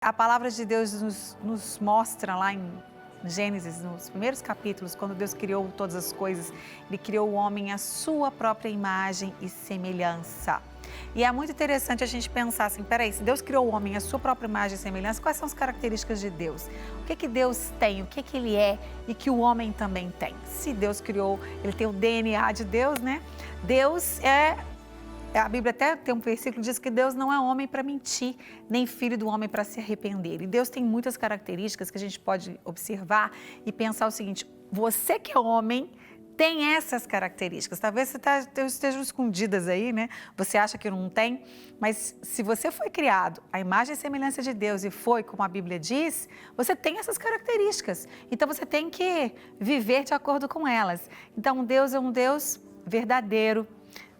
A palavra de Deus nos mostra lá em Gênesis, nos primeiros capítulos, quando Deus criou todas as coisas, Ele criou o homem à sua própria imagem e semelhança. E é muito interessante a gente pensar assim, peraí, se Deus criou o homem à sua própria imagem e semelhança, quais são as características de Deus? O que Deus tem, o que Ele é e que o homem também tem? Se Deus criou, Ele tem o DNA de Deus, né? Deus a Bíblia até tem um versículo que diz que Deus não é homem para mentir, nem filho do homem para se arrepender. E Deus tem muitas características que a gente pode observar e pensar o seguinte, você que é homem tem essas características. Talvez estejam escondidas aí, né? Você acha que não tem, mas se você foi criado à imagem e semelhança de Deus e foi, como a Bíblia diz, você tem essas características. Então você tem que viver de acordo com elas. Então Deus é um Deus verdadeiro.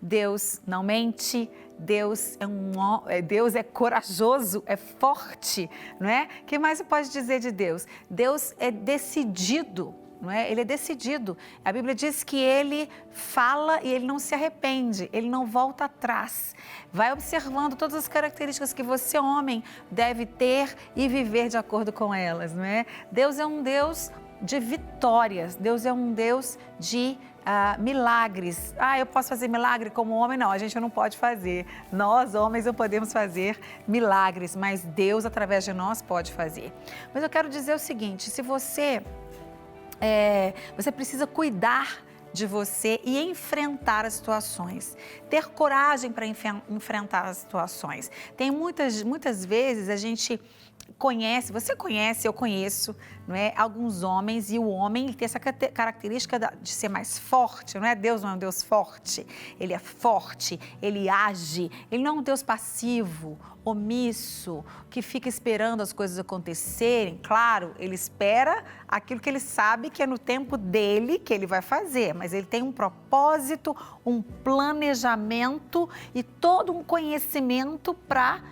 Deus não mente, Deus é corajoso, é forte, não é? O que mais você pode dizer de Deus? Deus é decidido, não é? Ele é decidido. A Bíblia diz que Ele fala e Ele não se arrepende, Ele não volta atrás. Vai observando todas as características que você, homem, deve ter e viver de acordo com elas, não é? Deus é um Deus de vitórias, Deus é um Deus de milagres. Eu posso fazer milagre como homem? Não, a gente não pode fazer. Nós, homens, não podemos fazer milagres, mas Deus, através de nós, pode fazer. Mas eu quero dizer o seguinte, se você precisa cuidar de você e enfrentar as situações, ter coragem para enfrentar as situações. Tem muitas vezes a gente você conhece, eu conheço, não é? Alguns homens, e o homem tem essa característica de ser mais forte, não é? Deus não é um Deus forte, Ele é forte, Ele age, Ele não é um Deus passivo, omisso, que fica esperando as coisas acontecerem. Claro, Ele espera aquilo que Ele sabe que é no tempo dEle que Ele vai fazer, mas Ele tem um propósito, um planejamento e todo um conhecimento para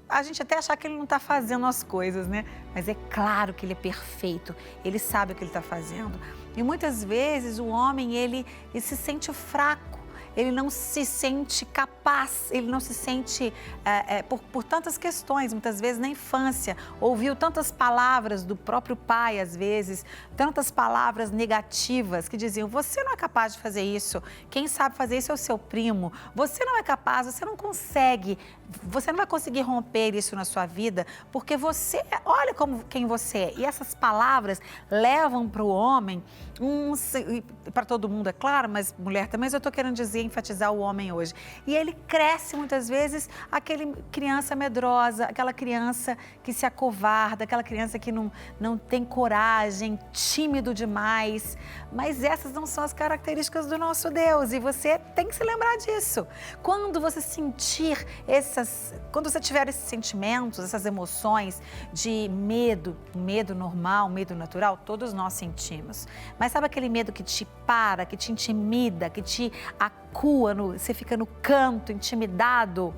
a gente até achar que Ele não está fazendo as coisas, né? Mas é claro que Ele é perfeito, Ele sabe o que Ele está fazendo. E muitas vezes o homem, ele se sente fraco, ele não se sente capaz, ele não se sente, por tantas questões, muitas vezes na infância, ouviu tantas palavras do próprio pai, às vezes, tantas palavras negativas que diziam, você não é capaz de fazer isso, quem sabe fazer isso é o seu primo, você não é capaz, você não consegue, você não vai conseguir romper isso na sua vida, porque olha quem você é. E essas palavras levam para o homem, para todo mundo é claro, mas mulher também, mas eu estou querendo dizer, enfatizar o homem hoje. E ele cresce muitas vezes aquela criança medrosa, aquela criança que se acovarda, aquela criança que não tem coragem, tímido demais. Mas essas não são as características do nosso Deus e você tem que se lembrar disso. Quando você quando você tiver esses sentimentos, essas emoções de medo, medo normal, medo natural, todos nós sentimos. Mas sabe aquele medo que te para, que te intimida, que te acua, você fica no canto, intimidado?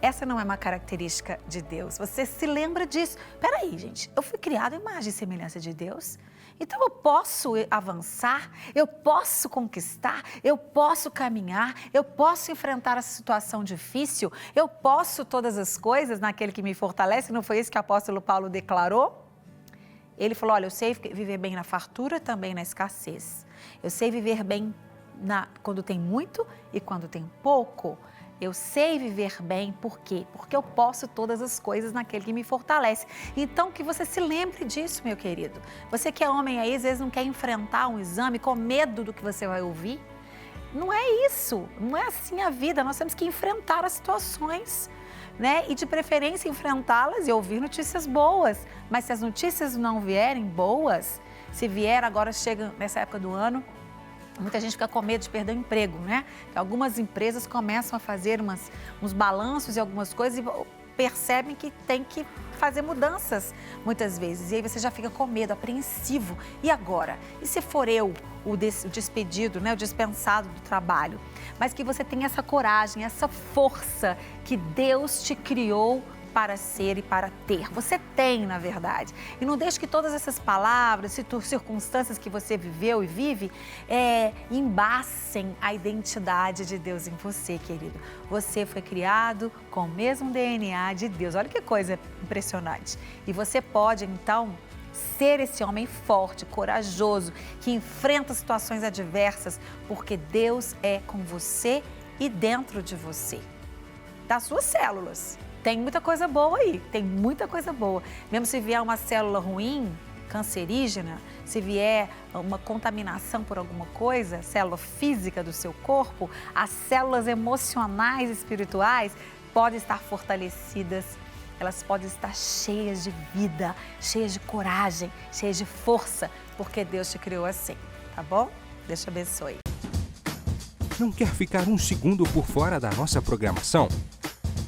Essa não é uma característica de Deus. Você se lembra disso. Peraí, gente, eu fui criado à imagem e semelhança de Deus. Então eu posso avançar, eu posso conquistar, eu posso caminhar, eu posso enfrentar essa situação difícil, eu posso todas as coisas naquele que me fortalece. Não foi isso que o apóstolo Paulo declarou? Ele falou, olha, eu sei viver bem na fartura, também na escassez. Eu sei viver bem quando tem muito e quando tem pouco. Eu sei viver bem, por quê? Porque eu posso todas as coisas naquele que me fortalece. Então, que você se lembre disso, meu querido. Você que é homem aí, às vezes não quer enfrentar um exame com medo do que você vai ouvir. Não é isso, não é assim a vida. Nós temos que enfrentar as situações, né? E de preferência enfrentá-las e ouvir notícias boas. Mas se as notícias não vierem boas, se vier agora, chega nessa época do ano, muita gente fica com medo de perder o emprego, né? Algumas empresas começam a fazer uns balanços e algumas coisas e percebem que tem que fazer mudanças muitas vezes. E aí você já fica com medo, apreensivo. E agora? E se for eu o despedido, né? O dispensado do trabalho? Mas que você tenha essa coragem, essa força que Deus te criou para ser e para ter. Você tem, na verdade. E não deixe que todas essas palavras, circunstâncias que você viveu e vive, embacem a identidade de Deus em você, querido. Você foi criado com o mesmo DNA de Deus. Olha que coisa impressionante. E você pode, então, ser esse homem forte, corajoso, que enfrenta situações adversas, porque Deus é com você e dentro de você, das suas células. Tem muita coisa boa aí, tem muita coisa boa. Mesmo se vier uma célula ruim, cancerígena, se vier uma contaminação por alguma coisa, célula física do seu corpo, as células emocionais e espirituais podem estar fortalecidas. Elas podem estar cheias de vida, cheias de coragem, cheias de força, porque Deus te criou assim, tá bom? Deus te abençoe. Não quer ficar um segundo por fora da nossa programação?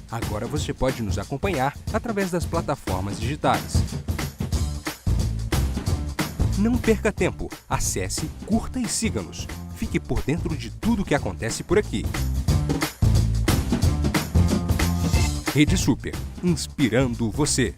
Agora você pode nos acompanhar através das plataformas digitais. Não perca tempo, acesse, curta e siga-nos. Fique por dentro de tudo o que acontece por aqui. Rede Super, inspirando você.